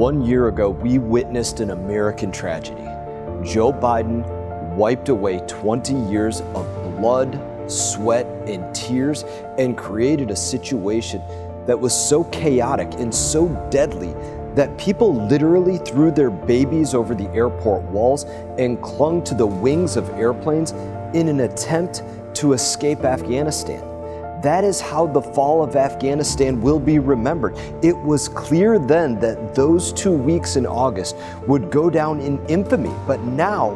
1 year ago, we witnessed an American tragedy. Joe Biden wiped away 20 years of blood, sweat, and tears and created a situation that was so chaotic and so deadly that people literally threw their babies over the airport walls and clung to the wings of airplanes in an attempt to escape Afghanistan. That is how the fall of Afghanistan will be remembered. It was clear then that those 2 weeks in August would go down in infamy, but now,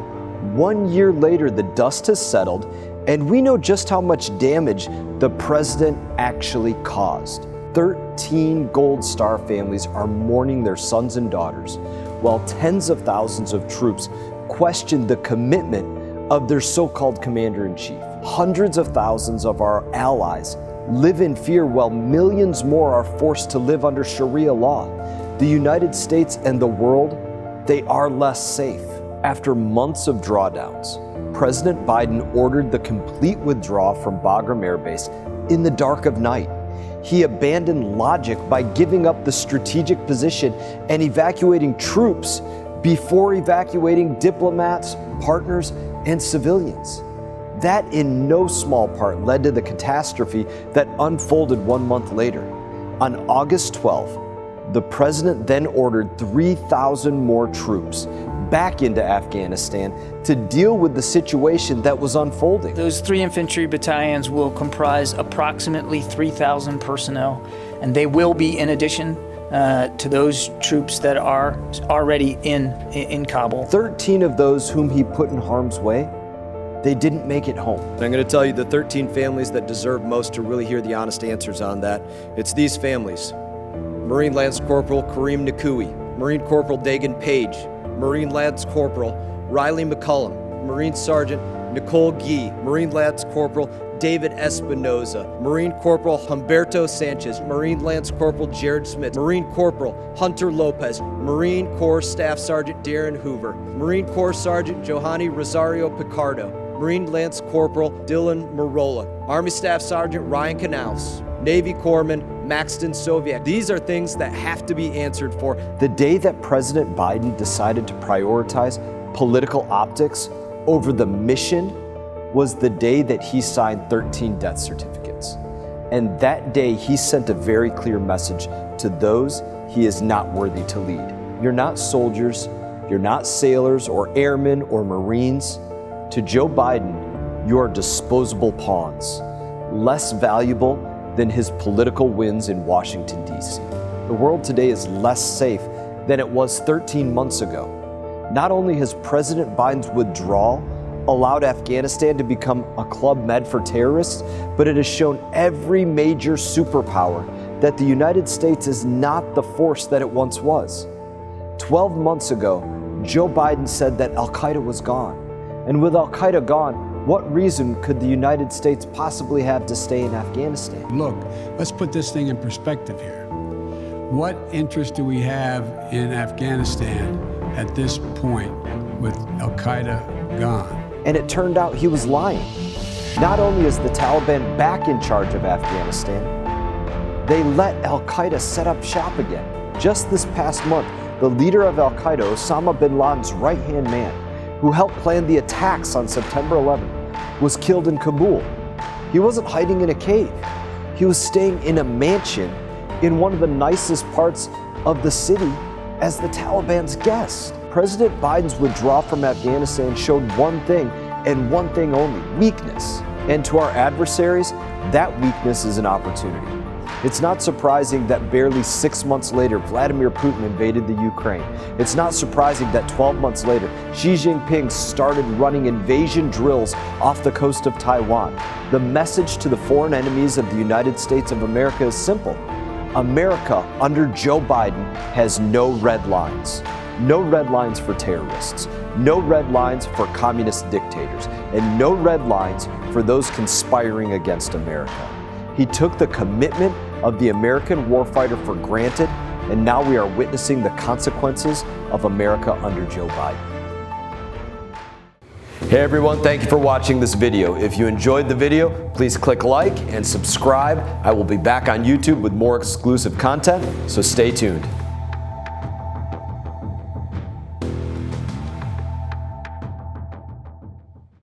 1 year later, the dust has settled, and we know just how much damage the president actually caused. 13 Gold Star families are mourning their sons and daughters, while tens of thousands of troops question the commitment of their so-called commander-in-chief. Hundreds of thousands of our allies live in fear while millions more are forced to live under Sharia law. The United States and the world, they are less safe. After months of drawdowns, President Biden ordered the complete withdrawal from Bagram Air Base in the dark of night. He abandoned logic by giving up the strategic position and evacuating troops before evacuating diplomats, partners, and civilians. That in no small part led to the catastrophe that unfolded 1 month later. On August 12th, the president then ordered 3,000 more troops back into Afghanistan to deal with the situation that was unfolding. Those 3 infantry battalions will comprise approximately 3,000 personnel, and they will be in addition to those troops that are already in Kabul. 13 of those whom he put in harm's way, they didn't make it home. I'm going to tell you the 13 families that deserve most to really hear the honest answers on that. It's these families. Marine Lance Corporal Kareem Nakui, Marine Corporal Dagan Page, Marine Lance Corporal Riley McCullum, Marine Sergeant Nicole Gee, Marine Lance Corporal David Espinoza, Marine Corporal Humberto Sanchez, Marine Lance Corporal Jared Smith, Marine Corporal Hunter Lopez, Marine Corps Staff Sergeant Darren Hoover, Marine Corps Sergeant Johanny Rosario Picardo, Marine Lance Corporal Dylan Marola, Army Staff Sergeant Ryan Canals, Navy Corpsman Maxton Soviak. These are things that have to be answered for. The day that President Biden decided to prioritize political optics over the mission was the day that he signed 13 death certificates. And that day he sent a very clear message to those he is not worthy to lead. You're not soldiers, you're not sailors or airmen or Marines. To Joe Biden, you are disposable pawns, less valuable than his political wins in Washington, D.C. The world today is less safe than it was 13 months ago. Not only has President Biden's withdrawal allowed Afghanistan to become a club med for terrorists, but it has shown every major superpower that the United States is not the force that it once was. 12 months ago, Joe Biden said that Al-Qaeda was gone. And with Al-Qaeda gone, what reason could the United States possibly have to stay in Afghanistan? Look, let's put this thing in perspective here. What interest do we have in Afghanistan at this point with Al-Qaeda gone? And it turned out he was lying. Not only is the Taliban back in charge of Afghanistan, they let Al-Qaeda set up shop again. Just this past month, the leader of Al-Qaeda, Osama bin Laden's right-hand man, who helped plan the attacks on September 11th, was killed in Kabul. He wasn't hiding in a cave. He was staying in a mansion in one of the nicest parts of the city as the Taliban's guest. President Biden's withdrawal from Afghanistan showed one thing and one thing only: weakness. And to our adversaries, that weakness is an opportunity. It's not surprising that barely 6 months later, Vladimir Putin invaded the Ukraine. It's not surprising that 12 months later, Xi Jinping started running invasion drills off the coast of Taiwan. The message to the foreign enemies of the United States of America is simple. America, under Joe Biden, has no red lines. No red lines for terrorists, no red lines for communist dictators, and no red lines for those conspiring against America. He took the commitment of the American warfighter for granted, and now we are witnessing the consequences of America under Joe Biden. Hey everyone, thank you for watching this video. If you enjoyed the video, please click like and subscribe. I will be back on YouTube with more exclusive content, so stay tuned.